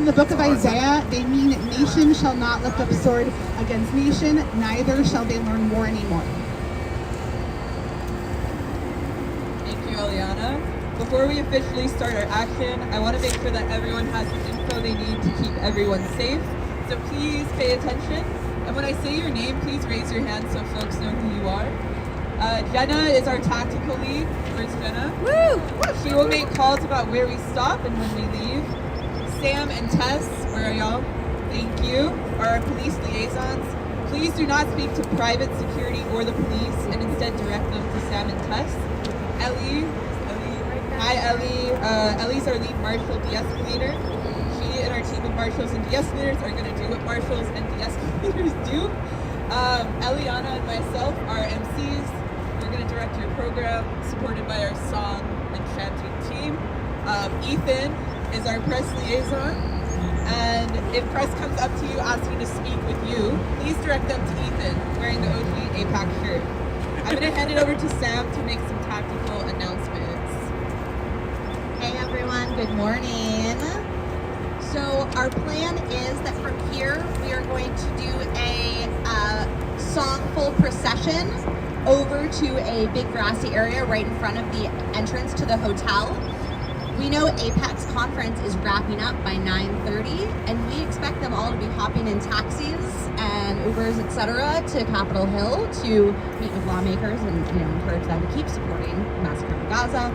From the book of Isaiah, they mean nation shall not lift up sword against nation, neither shall they learn war anymore. Thank you, Eliana. Before we officially start our action, I want to make sure that everyone has the info they need to keep everyone safe. So please pay attention. And when I say your name, please raise your hand so folks know who you are. Jenna is our tactical lead. Where's Jenna? Woo! She will make calls about where we stop and when we leave. Sam and Tess, where are y'all? Thank you, are our police liaisons. Please do not speak to private security or the police and instead direct them to Sam and Tess. Ellie, hi Ellie. Ellie's our lead marshal de-escalator. She and our team of marshals and de-escalators are going to do what marshals and de-escalators do. Eliana and myself are MCs. We're going to direct your program, supported by our song and chanting team. Ethan is our press liaison, and if press comes up to you asking to speak with you, please direct them to Ethan, wearing the OG AIPAC shirt. I'm going to hand it over to Sam to make some tactical announcements. Hey everyone, good morning. So our plan is that from here we are going to do a songful procession over to a big grassy area right in front of the entrance to the hotel. We know AIPAC's conference is wrapping up by 9:30, and we expect them all to be hopping in taxis and Ubers, etc., to Capitol Hill to meet with lawmakers and encourage them to keep supporting the massacre in Gaza.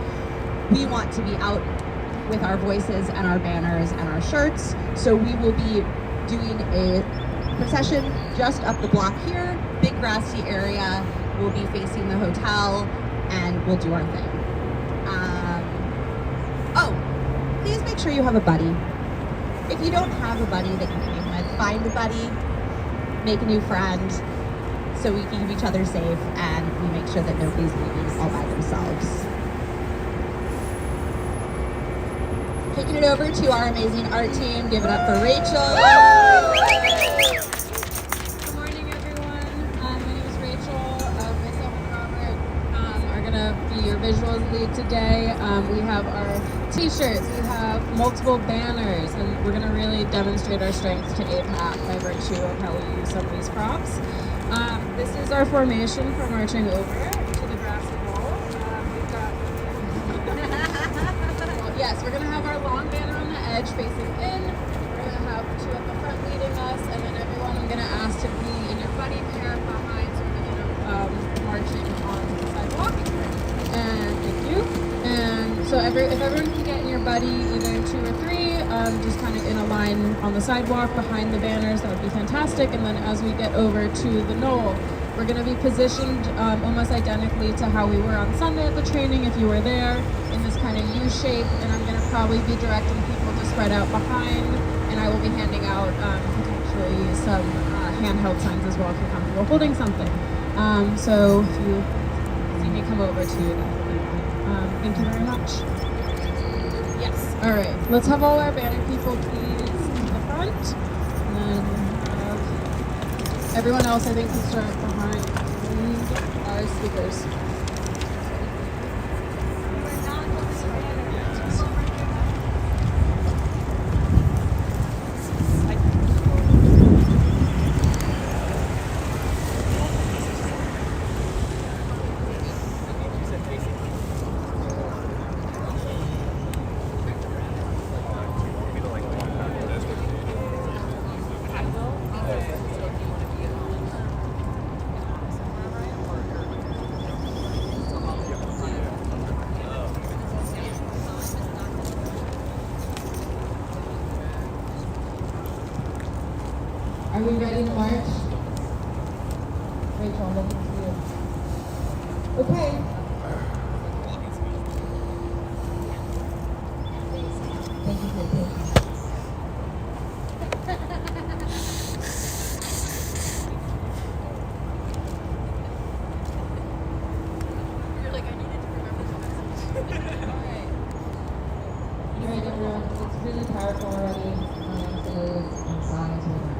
We want to be out with our voices and our banners and our shirts, so we will be doing a procession just up the block here, big grassy area. We'll be facing the hotel, and we'll do our thing. Please make sure you have a buddy. If you don't have a buddy that you came with, find a buddy, make a new friend, so we can keep each other safe and we make sure that nobody's leaving all by themselves. Kicking it over to our amazing art team. Give it up for Rachel. Good morning, everyone. My name is Rachel. Myself and Robert are going to be your visuals lead today. We have our t-shirts, we have multiple banners, and we're going to really demonstrate our strength to AIPAC by virtue of how we use some of these props. This is our formation for marching over to the grassy wall. We've got yes, we're going to have our long banner on the edge facing in. We're going to have two at the front leading us, and then everyone I'm going to ask to be in your buddy pair behind, so we're going to marching on the sidewalk. And thank you. And so if everyone can get in your buddy, either two or three, just kind of in a line on the sidewalk behind the banners, that would be fantastic. And then as we get over to the knoll, we're going to be positioned almost identically to how we were on Sunday at the training, if you were there, in this kind of U shape. And I'm going to probably be directing people to spread out behind, and I will be handing out potentially some handheld signs as well if you're comfortable holding something. So if you see me come over to you, thank you very much. Yes. All right. Let's have all our banner people please to the front. And then everyone else, I think, can start behind our speakers. Are we ready to march? Rachel, I'm looking to you. Okay. Thank you for your patience. Alright, everyone. It's really powerful already. Today's song is really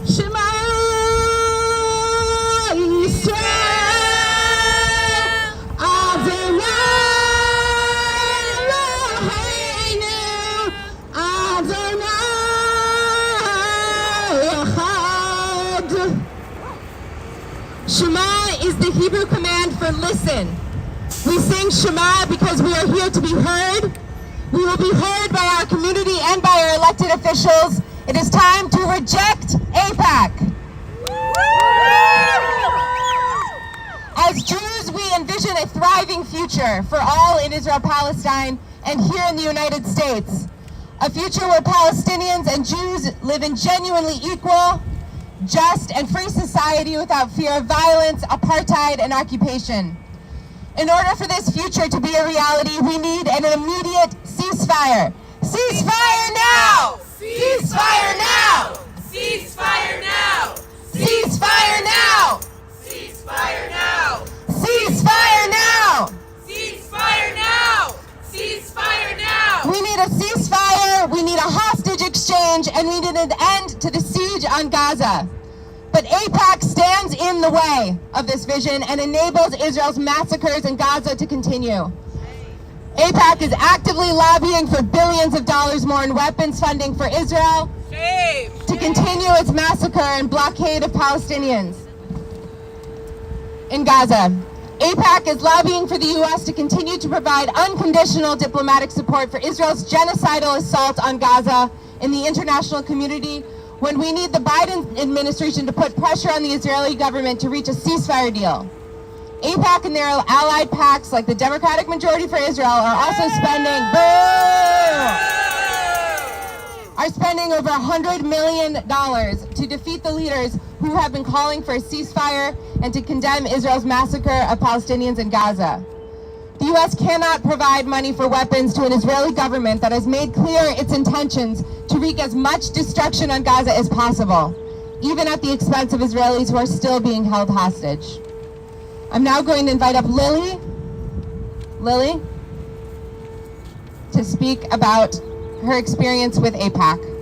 Shema Yisrael. listen. We sing Shema because we are here to be heard. We will be heard by our community and by our elected officials. It is time to reject AIPAC. As Jews, we envision a thriving future for all in Israel-Palestine and here in the United States. A future where Palestinians and Jews live in genuinely equal, just, and free society without fear of violence, apartheid, and occupation. In order for this future to be a reality, we need an immediate ceasefire. Ceasefire now! Ceasefire now! Ceasefire now! Ceasefire now! Ceasefire now! Ceasefire now! Ceasefire now! Ceasefire now! We need a ceasefire, we need a hostage exchange, and we need an end to the siege on Gaza. But AIPAC stands in the way of this vision and enables Israel's massacres in Gaza to continue. AIPAC is actively lobbying for billions of dollars more in weapons funding for Israel to continue its massacre and blockade of Palestinians in Gaza. AIPAC is lobbying for the U.S. to continue to provide unconditional diplomatic support for Israel's genocidal assault on Gaza in the international community when we need the Biden administration to put pressure on the Israeli government to reach a ceasefire deal. AIPAC and their allied PACs, like the Democratic Majority for Israel, are also spending over $100 million to defeat the leaders who have been calling for a ceasefire and to condemn Israel's massacre of Palestinians in Gaza. The U.S. cannot provide money for weapons to an Israeli government that has made clear its intentions to wreak as much destruction on Gaza as possible, even at the expense of Israelis who are still being held hostage. I'm now going to invite up Lily, to speak about her experience with AIPAC.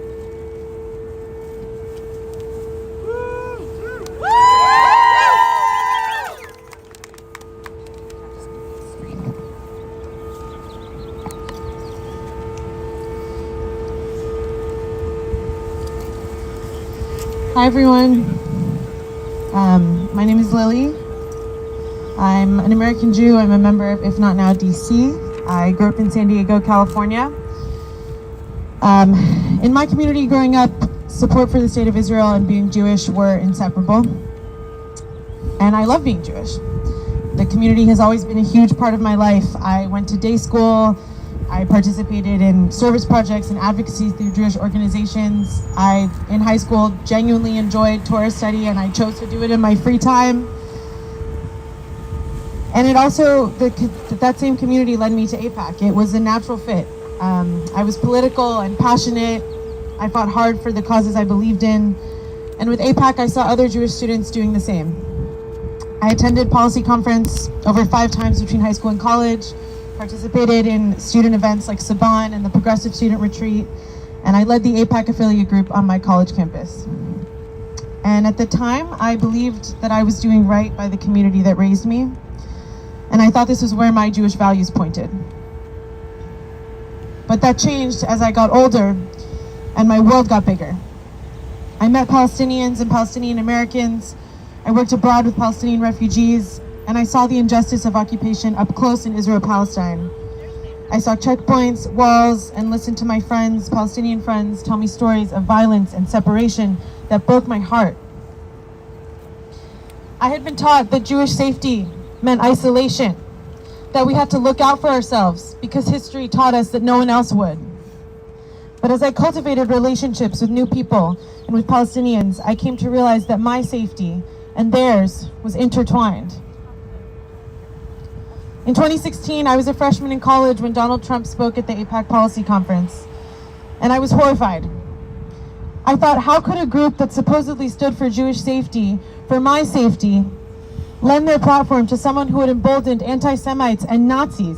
Hi everyone, my name is Lily. I'm an American Jew. I'm a member of, if not now, DC. I grew up in San Diego, California. In my community growing up, support for the state of Israel and being Jewish were inseparable. And I love being Jewish. The community has always been a huge part of my life. I went to day school. I participated in service projects and advocacy through Jewish organizations. I, in high school, genuinely enjoyed Torah study, and I chose to do it in my free time. And it also, that same community led me to AIPAC. It was a natural fit. I was political and passionate. I fought hard for the causes I believed in. And with AIPAC, I saw other Jewish students doing the same. I attended policy conference over 5 times between high school and college, participated in student events like Saban and the Progressive Student Retreat, and I led the AIPAC affiliate group on my college campus. And at the time, I believed that I was doing right by the community that raised me, and I thought this was where my Jewish values pointed. But that changed as I got older and my world got bigger. I met Palestinians and Palestinian Americans. I worked abroad with Palestinian refugees, and I saw the injustice of occupation up close in Israel-Palestine. I saw checkpoints, walls, and listened to my friends, Palestinian friends, tell me stories of violence and separation that broke my heart. I had been taught that Jewish safety meant isolation, that we had to look out for ourselves because history taught us that no one else would. But as I cultivated relationships with new people and with Palestinians, I came to realize that my safety and theirs was intertwined. In 2016, I was a freshman in college when Donald Trump spoke at the AIPAC policy conference, and I was horrified. I thought, how could a group that supposedly stood for Jewish safety, for my safety, lend their platform to someone who had emboldened anti-Semites and Nazis?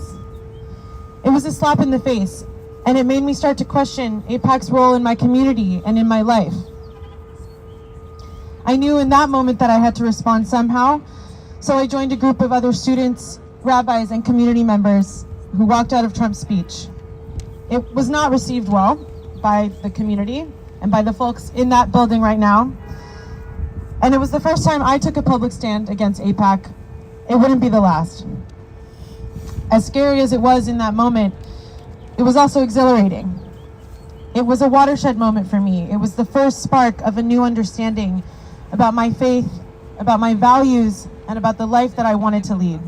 It was a slap in the face, and it made me start to question AIPAC's role in my community and in my life. I knew in that moment that I had to respond somehow, so I joined a group of other students, rabbis, and community members who walked out of Trump's speech. It was not received well by the community and by the folks in that building right now. And it was the first time I took a public stand against AIPAC it wouldn't be the last. As scary as it was in that moment, it was also exhilarating. It was a watershed moment for me. It was the first spark of a new understanding about my faith, about my values, and about the life that I wanted to lead.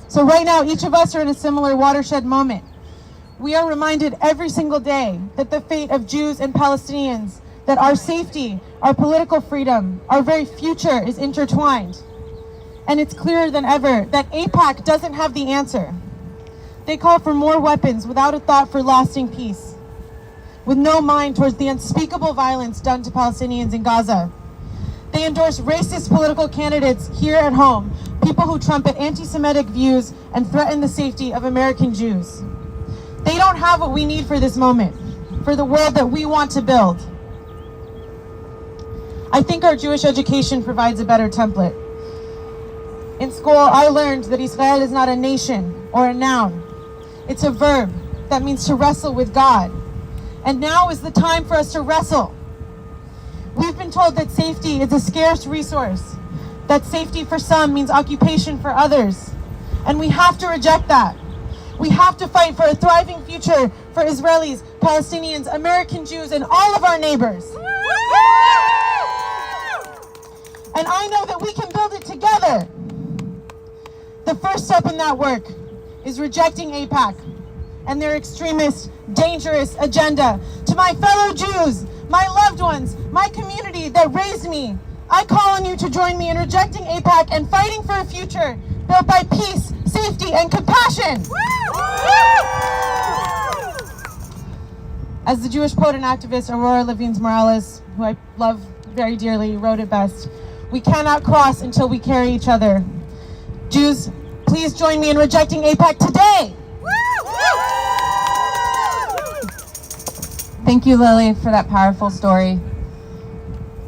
So right now, each of us are in a similar watershed moment. We are reminded every single day that the fate of Jews and Palestinians, that our safety, our political freedom, our very future is intertwined. And it's clearer than ever that AIPAC doesn't have the answer. They call for more weapons without a thought for lasting peace, with no mind towards the unspeakable violence done to Palestinians in Gaza. They endorse racist political candidates here at home, people who trumpet anti-Semitic views and threaten the safety of American Jews. They don't have what we need for this moment, for the world that we want to build. I think our Jewish education provides a better template. In school, I learned that Israel is not a nation or a noun. It's a verb that means to wrestle with God. And now is the time for us to wrestle. We've been told that safety is a scarce resource, that safety for some means occupation for others. And we have to reject that. We have to fight for a thriving future for Israelis, Palestinians, American Jews, and all of our neighbors. And I know that we can build it together. The first step in that work is rejecting AIPAC and their extremist, dangerous agenda. To my fellow Jews, my loved ones, my community that raised me, I call on you to join me in rejecting AIPAC and fighting for a future built by peace, safety, and compassion. As the Jewish poet and activist Aurora Levines Morales, who I love very dearly, wrote it best, we cannot cross until we carry each other. Jews, please join me in rejecting AIPAC today. Thank you, Lily, for that powerful story.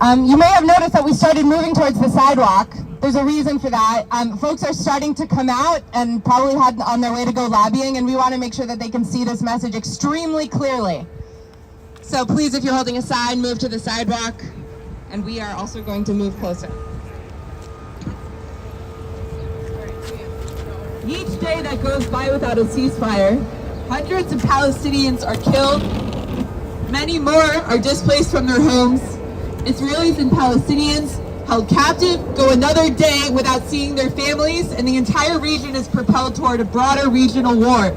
You may have noticed that we started moving towards the sidewalk. There's a reason for that. Folks are starting to come out and probably had on their way to go lobbying, and we want to make sure that they can see this message extremely clearly. So please, if you're holding a sign, move to the sidewalk, and we are also going to move closer. Each day that goes by without a ceasefire, hundreds of Palestinians are killed, many more are displaced from their homes. Israelis and Palestinians held captive go another day without seeing their families, and the entire region is propelled toward a broader regional war.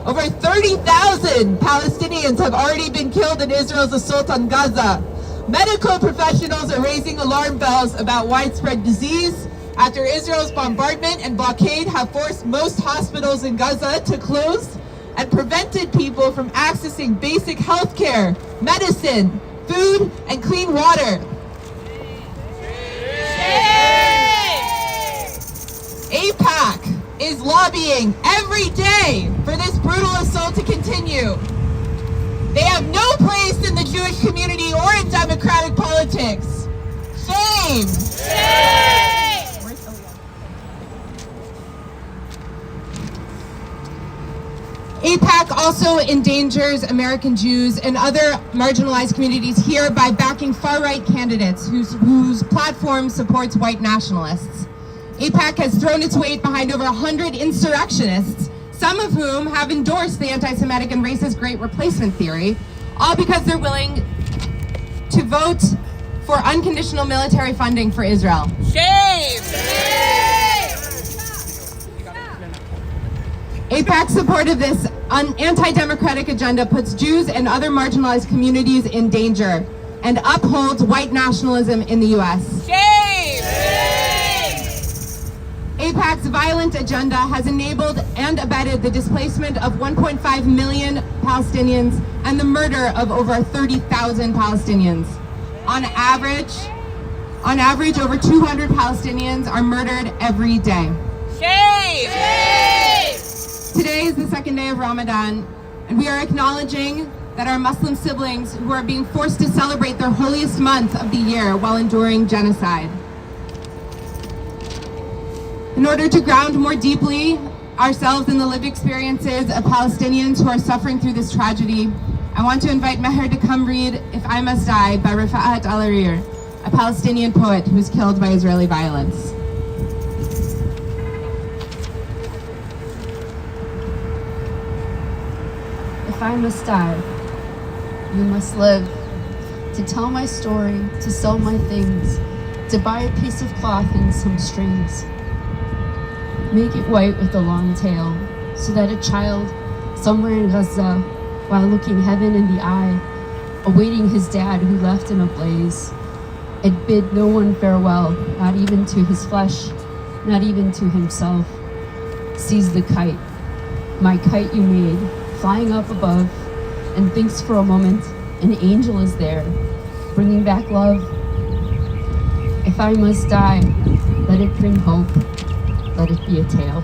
Over 30,000 Palestinians have already been killed in Israel's assault on Gaza. Medical professionals are raising alarm bells about widespread disease after Israel's bombardment and blockade have forced most hospitals in Gaza to close and prevented people from accessing basic health care, medicine, food, and clean water. AIPAC is lobbying every day for this brutal assault to continue. They have no place in the Jewish community or in democratic politics. Shame! AIPAC also endangers American Jews and other marginalized communities here by backing far-right candidates whose platform supports white nationalists. AIPAC has thrown its weight behind over 100 insurrectionists, some of whom have endorsed the anti-Semitic and racist Great Replacement theory, all because they're willing to vote for unconditional military funding for Israel. Shame! AIPAC's support of this anti-democratic agenda puts Jews and other marginalized communities in danger and upholds white nationalism in the U.S. Shame! AIPAC's violent agenda has enabled and abetted the displacement of 1.5 million Palestinians and the murder of over 30,000 Palestinians. On average, over 200 Palestinians are murdered every day. Shame! Today is the second day of Ramadan, and we are acknowledging that our Muslim siblings who are being forced to celebrate their holiest month of the year while enduring genocide. In order to ground more deeply ourselves in the lived experiences of Palestinians who are suffering through this tragedy, I want to invite Meher to come read If I Must Die by Rafa'at Al-Arir, a Palestinian poet who was killed by Israeli violence. I must die, you must live. To tell my story, to sell my things, to buy a piece of cloth and some strings. Make it white with a long tail, so that a child somewhere in Gaza, while looking heaven in the eye, awaiting his dad who left in a blaze, and bid no one farewell, not even to his flesh, not even to himself, sees the kite, my kite you made, flying up above, and thinks for a moment an angel is there, bringing back love. If I must die, let it bring hope, let it be a tale.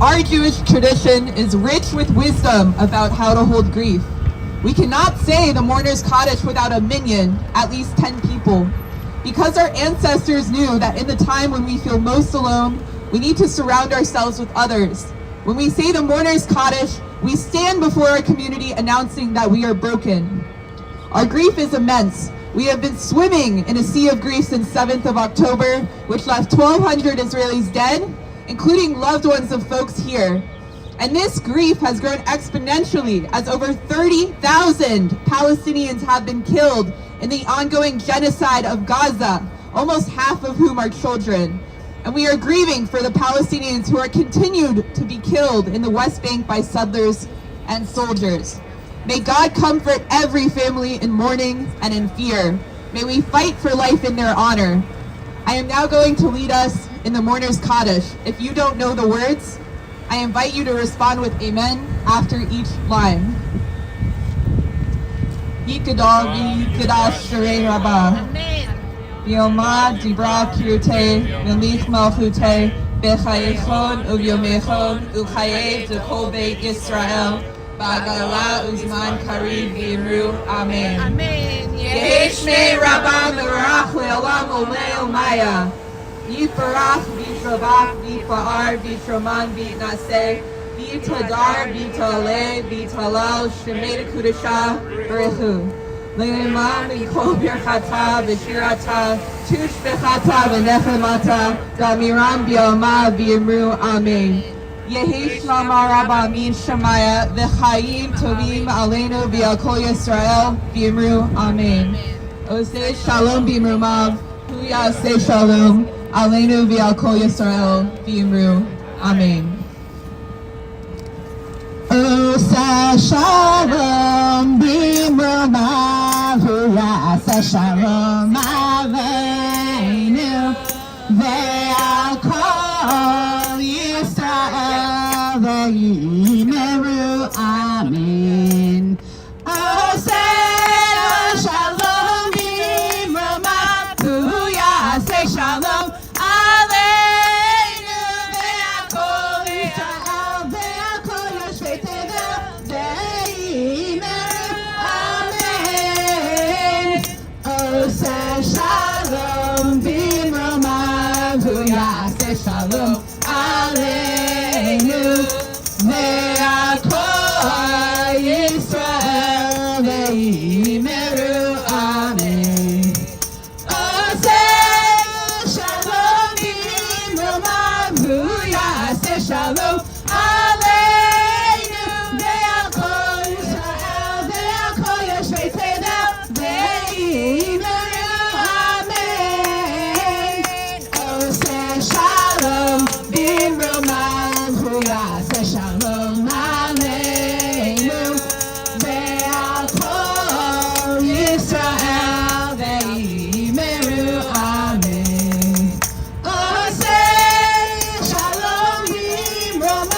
Our Jewish tradition is rich with wisdom about how to hold grief. We cannot say the mourner's Kaddish without a minyan, at least 10 people. Because our ancestors knew that in the time when we feel most alone, we need to surround ourselves with others. When we say the mourner's Kaddish, we stand before our community announcing that we are broken. Our grief is immense. We have been swimming in a sea of grief since 7th of October, which left 1,200 Israelis dead, including loved ones of folks here. And this grief has grown exponentially as over 30,000 Palestinians have been killed in the ongoing genocide of Gaza, almost half of whom are children. And we are grieving for the Palestinians who are continued to be killed in the West Bank by settlers and soldiers. May God comfort every family in mourning and in fear. May we fight for life in their honor. I am now going to lead us in the mourner's Kaddish. If you don't know the words, I invite you to respond with amen after each line. Yikadal v'yikadash sharei rabah. Yomad dibra kirute v'lich malchute b'chayechon uvyomechon uchaye d'kol beit Yisrael b'agala uzman karib v'yimru amen. Amen. Yehi shmei rabba mevarach le'olam olei omaya. Yifarach v'yisravach v'yifa'ar v'yishroman v'yitnaseh v'yitadar v'yitaleh v'yitalal shemei kudashah b'rechu. Le'imam v'yikol birchata v'shirata tushbechata v'nechemata gamiram b'yoma v'yimru amen. Yehi shlama rabba min shemaya v'chayim tovim aleinu v'al kol Yisrael v'yimru amen. Oseh shalom b'imrumav hu yaseh shalom aleinu v'al kol Yisrael v'yimru amen. Oseh shalom b'imrumav hu yaseh shalom aleinu v'al kol Yisrael v'yimru amen. Oseh shalom b'imrumav hu yaseh shalom aleinu v'al kol Yisrael v'al kol yoshvei tevel v'yimru amen. Oseh shalom b'imrumav hu yaseh shalom aleinu v'al kol Yisrael v'yimru amen. Oseh shalom b'imrumav hu yaseh shalom aleinu v'al kol Yisrael v'al kol yoshvei tevel v'yimru amen. Oseh shalom b'imrumav hu yaseh shalom aleinu v'al kol Yisrael v'yimru amen. Oseh shalom b'imrumav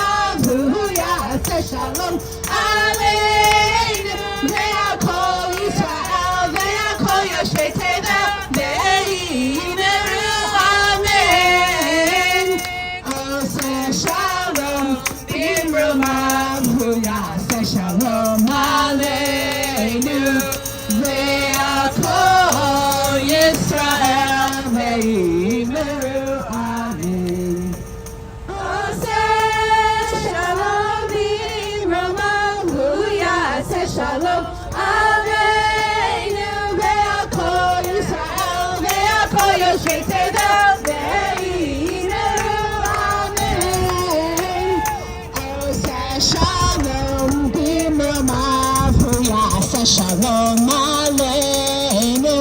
shalom aleinu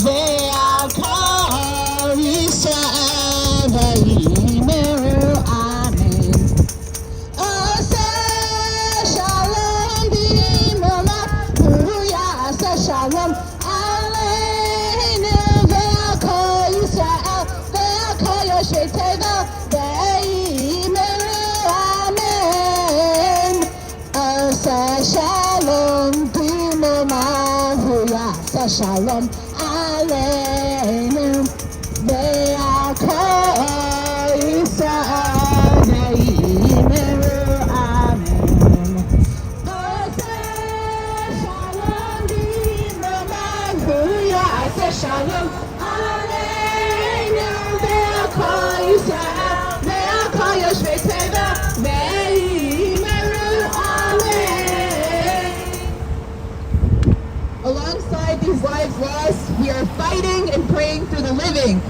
ve'al Yisrael v'yimeru amen. Aseh shalom b'molachu yaseh shalom aleinu ve'al kol Yisrael ve'al kol yoshvei tevel v'yimeru amen. Aseh shalom b'molachu yaseh shalom aleinu ve'al kol Yisrael v'yimeru amen. Aseh shalom b'molachu yaseh shalom aleinu ve'al kol Yisrael ve'al kol yoshvei tevel v'yimeru amen. Alongside these lives lost, we are fighting and praying for the living.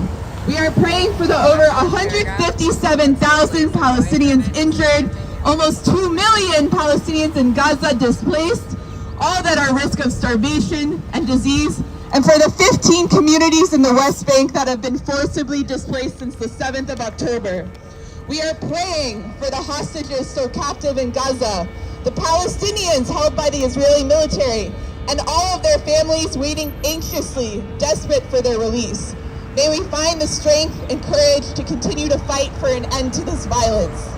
We are praying for the over 157,000 Palestinians injured, almost 2 million Palestinians in Gaza displaced, all that are at risk of starvation and disease, and for the 15 communities in the West Bank that have been forcibly displaced since the 7th of October. We are praying for the hostages still captive in Gaza, the Palestinians held by the Israeli military, and all of their families waiting anxiously, desperate for their release. May we find the strength and courage to continue to fight for an end to this violence.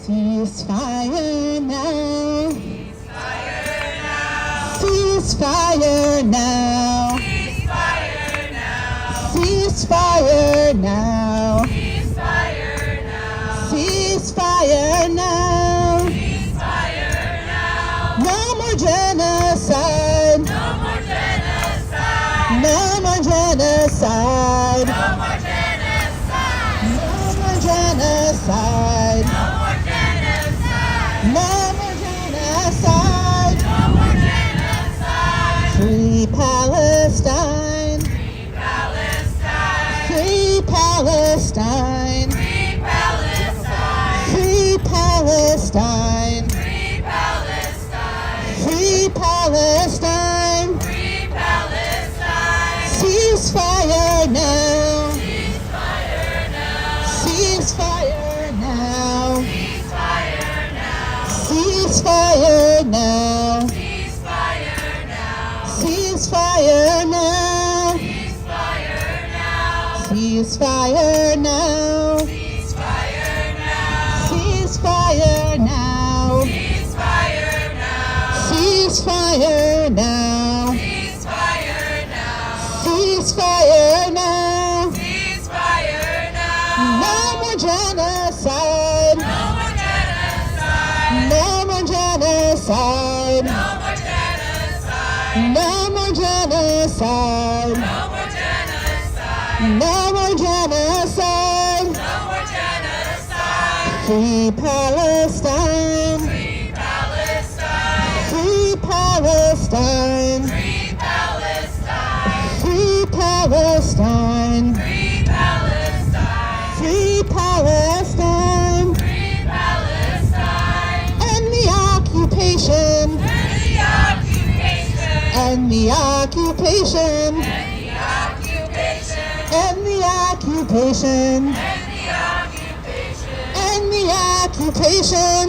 Ceasefire now. Ceasefire now. Ceasefire now. Ceasefire now. No more genocide. No more genocide. Ceasefire now. Ceasefire now. Ceasefire now. Ceasefire now. Ceasefire now. Ceasefire now. No more genocide. No more genocide. No more genocide. No more genocide. Free Palestine. Free Palestine. Free Palestine. Free Palestine. End the occupation. End the occupation. End the occupation. End the occupation.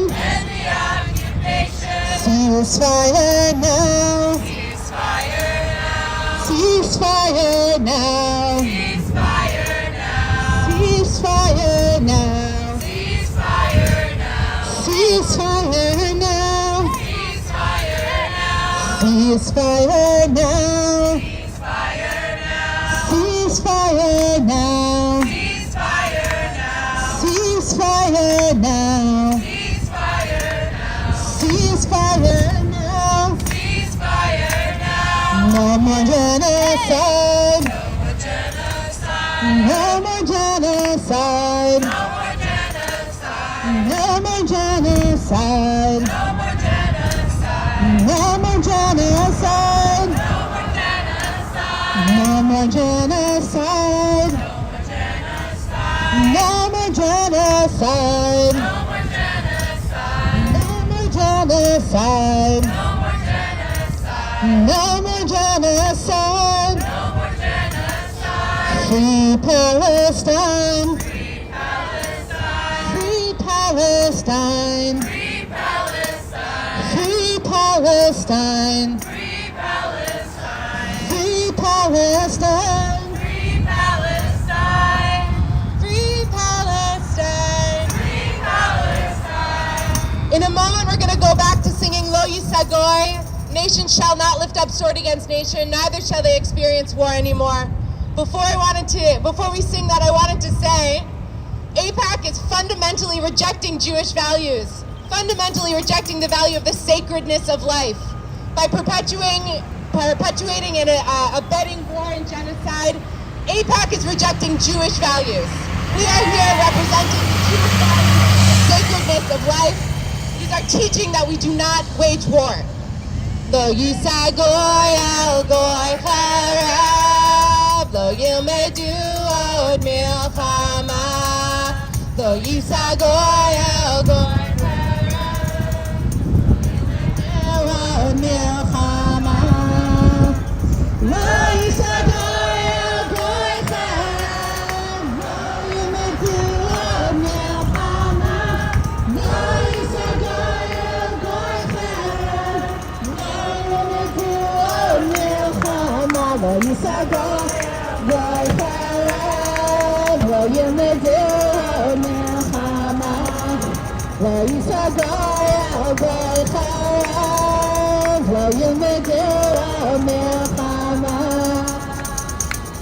Ceasefire now. Ceasefire now. Ceasefire now. Ceasefire now. Ceasefire now. Ceasefire now. Ceasefire now. Ceasefire now. No more genocide. No more genocide. No more genocide. No more genocide. No more genocide. No more genocide. No more genocide. No more genocide. Free Palestine. Free Palestine. Free Palestine. Free Palestine. Free Palestine. In a moment, we're going to go back to singing Lo Yisagoy. Nation shall not lift up sword against nation, neither shall they experience war anymore. Before we sing that, I wanted to say, AIPAC is fundamentally rejecting Jewish values, fundamentally rejecting the value of the sacredness of life. By perpetuating and abetting war and genocide, AIPAC is rejecting Jewish values. We are here representing the Jewish values, the sacredness of life. It is our teaching that we do not wage war. Lo yisagoy al goy charav, lo yilmedu od milchama. Lo yisagoy al goy charav, od milchama. Lo yisagoy al goy charav, lo yilmedu od milchama. Lo yisagoy al goy charav. Lo yisagoy goy charav, lo yilmedu od milchama. Lo yisagoy goy charav, lo yilmedu od milchama.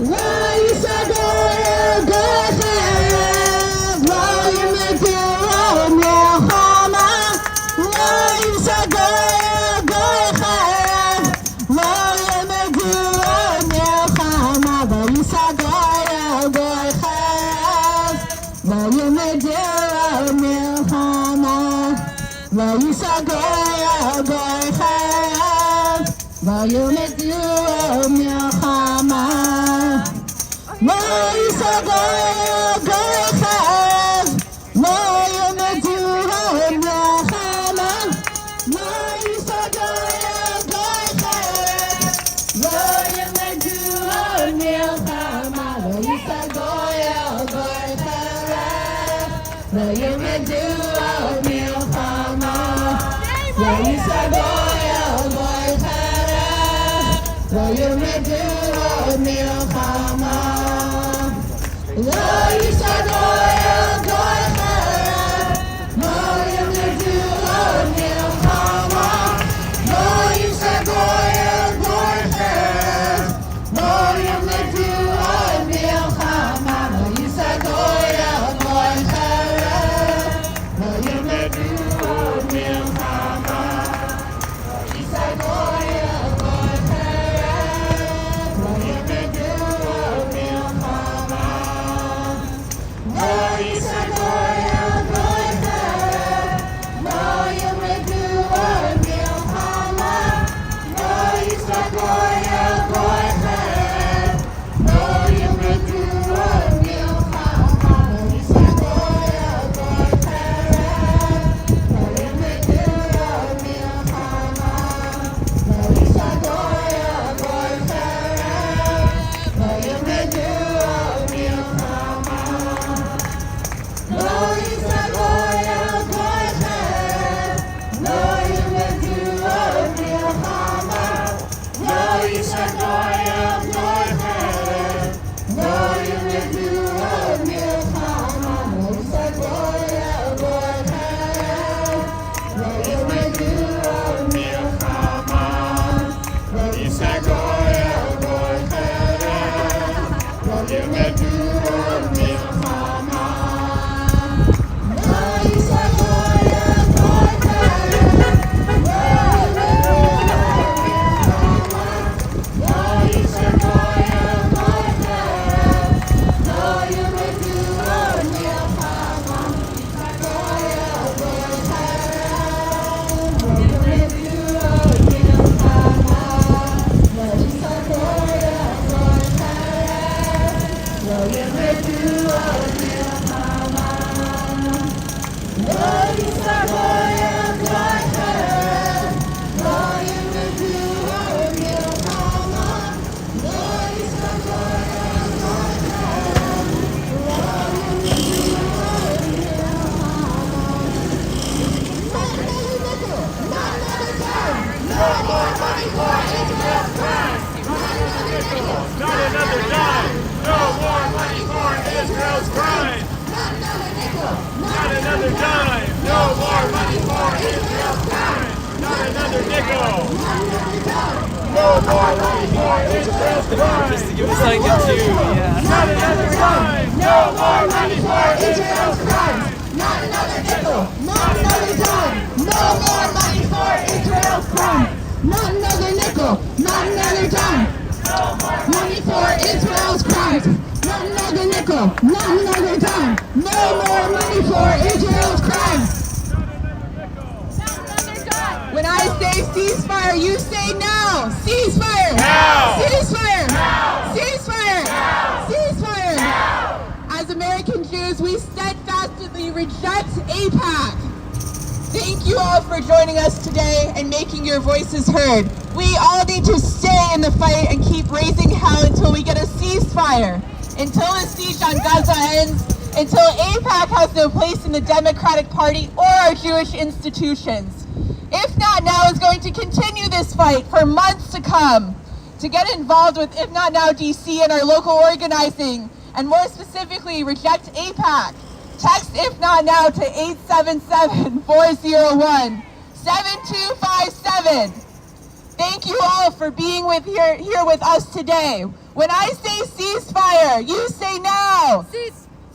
Lo yisagoy goy charav, lo yilmedu od milchama. Lo yisagoy goy charav, lo yilmedu od milchama. Lo yisagoy goy charav, lo yilmedu od milchama. Lo yisagoy goy charav, lo yilmedu od milchama. Lo yisagoy goy charav, lo yilmedu od milchama. Lo yisagoy goy charav, lo yilmedu od milchama. Lo yisagoy goy charav, lo yilmedu od milchama. When I say ceasefire, you say now. Ceasefire. Now. Ceasefire. Now. Ceasefire. Now. Ceasefire. Now. As American Jews, we steadfastly reject AIPAC. Thank you all for joining us today and making your voices heard. We all need to stay in the fight and keep raising hell until we get a ceasefire, until the siege on Gaza ends, until AIPAC has no place in the Democratic Party or our Jewish institutions. If Not Now is going to continue this fight for months to come. To get involved with If Not Now DC and our local organizing, and more specifically, reject AIPAC, text If Not Now to 877-401-7257. Thank you all for being here with us today. When I say ceasefire, you say now.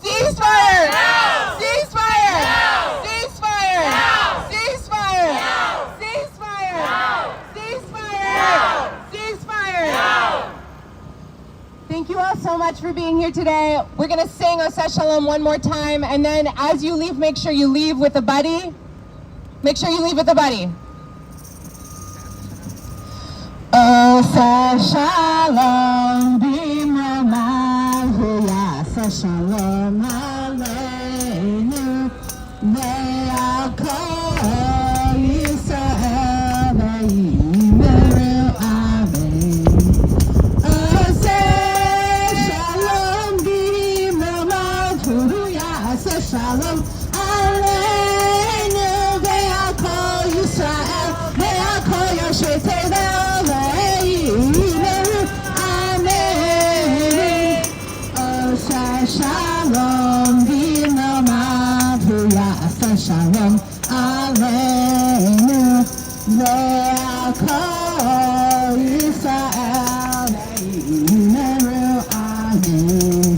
Ceasefire! Now! Ceasefire! Now! Ceasefire! Now! Ceasefire! Now! Ceasefire! Now! Ceasefire! Now! Ceasefire! Now! Thank you all so much for being here today. We're going to sing Procession one more time, and then as you leave, make sure you leave with a buddy. Make sure you leave with a buddy. Shalom b'mamahu yasa shalom aleinu ve'al Yisrael ve'yimeru amen. Shalom b'mamahu yasa shalom aleinu ve'al Yisrael. call Israel, Emmanuel, Amen.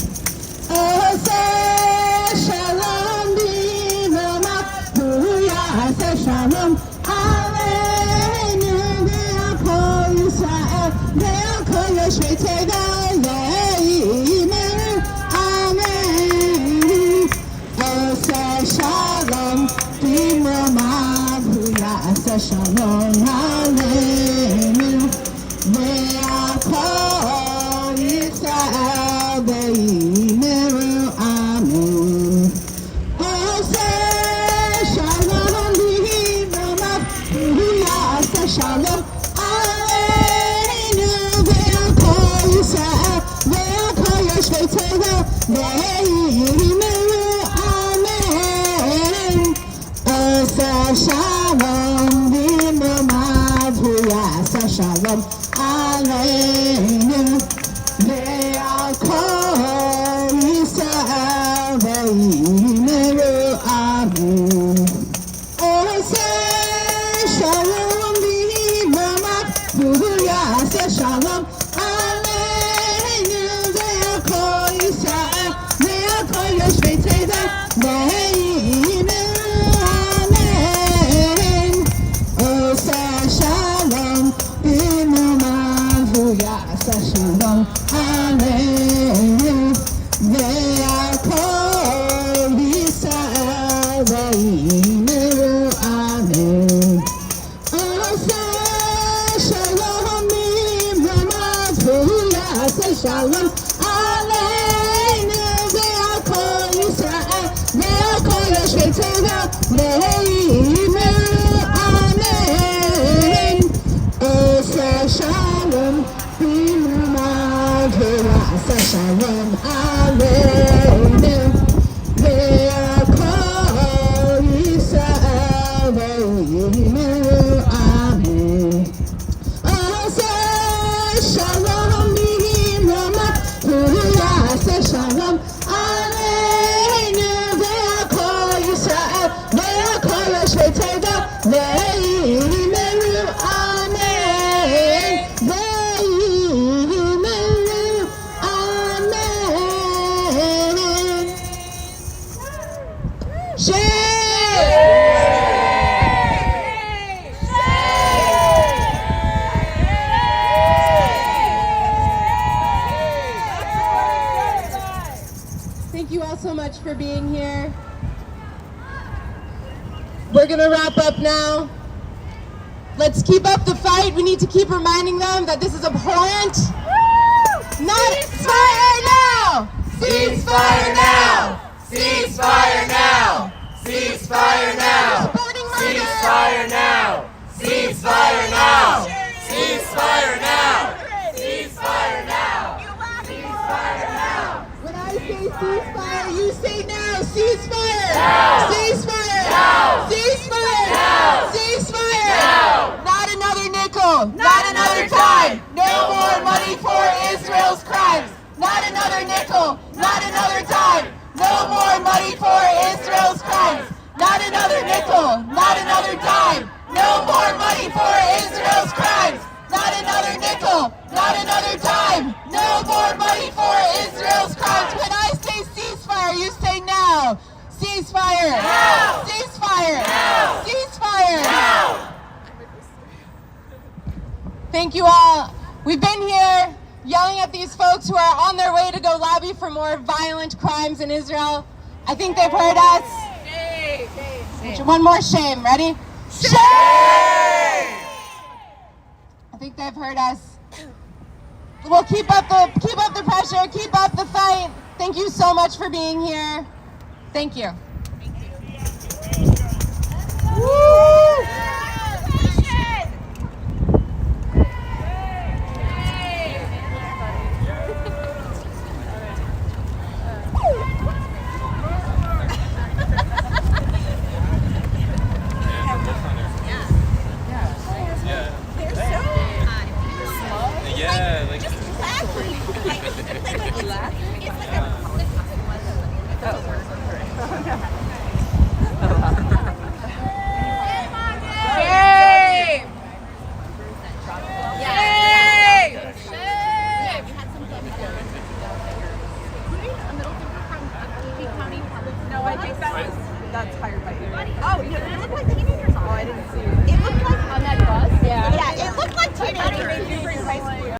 Oh, say shalom, b'mama, Hallelujah, say shalom, Amen. They are call Israel, they are call Yeshua, Emmanuel, Amen. Oh, say shalom, b'mama, Hallelujah, say shalom, Amen. They are called Israel, they will Amen. Oh, say shalom, b'mama, Hallelujah, say shalom, Amen. They are called Israel, they are called Yeshua, they will Amen. Oh, say shalom, b'mama, Hallelujah, say shalom, Amen. They are called Israel, they will Amen. Oh, say shalom, b'mama, Hallelujah, say shalom, Amen. They are called Israel, they are called Yeshua, they will Amen. Oh, say shalom, b'mama, Hallelujah, say shalom, Amen. They are called Israel, they will Amen. Oh, say shalom, b'mama, Hallelujah, say shalom, Amen. They are called Israel, they are called Yeshua, they will Amen. Oh, say shalom, b'mama, Hallelujah, say shalom, Amen. They are called Israel, they will Amen. Oh, say shalom, b'mama, Hallelujah, say shalom, Amen. They are called Israel, they are called Yeshua, they will Amen. They will Amen. Thank you all so much for being here. We're gonna wrap up now. Let's keep up the fight. We need to keep reminding them that this is abhorrent. Not ceasefire now! Ceasefire now! Ceasefire now! Ceasefire now! Supporting murder! Ceasefire now! Ceasefire now! Ceasefire now! Ceasefire now! Ceasefire now! When I say ceasefire, you say now. Ceasefire! Now! Ceasefire! Now! Ceasefire! Now! Ceasefire! Now! Not another nickel! Not another dime! No more money for Israel's crimes! Not another nickel! Not another dime! No more money for Israel's crimes! Not another nickel! Not another dime! No more money for Israel's crimes! Not another nickel! Not another dime! No more money for Israel's crimes! When I say ceasefire, you say now! Ceasefire! Now! Ceasefire! Now! Ceasefire! Now! Thank you all. We've been here yelling at these folks who are on their way to go lobby for more violent crimes in Israel. I think they've heard us. One more shame. Ready? Shame! I think they've heard us. We'll keep up the pressure, keep up the fight. Thank you so much for being here. Thank you. Woo!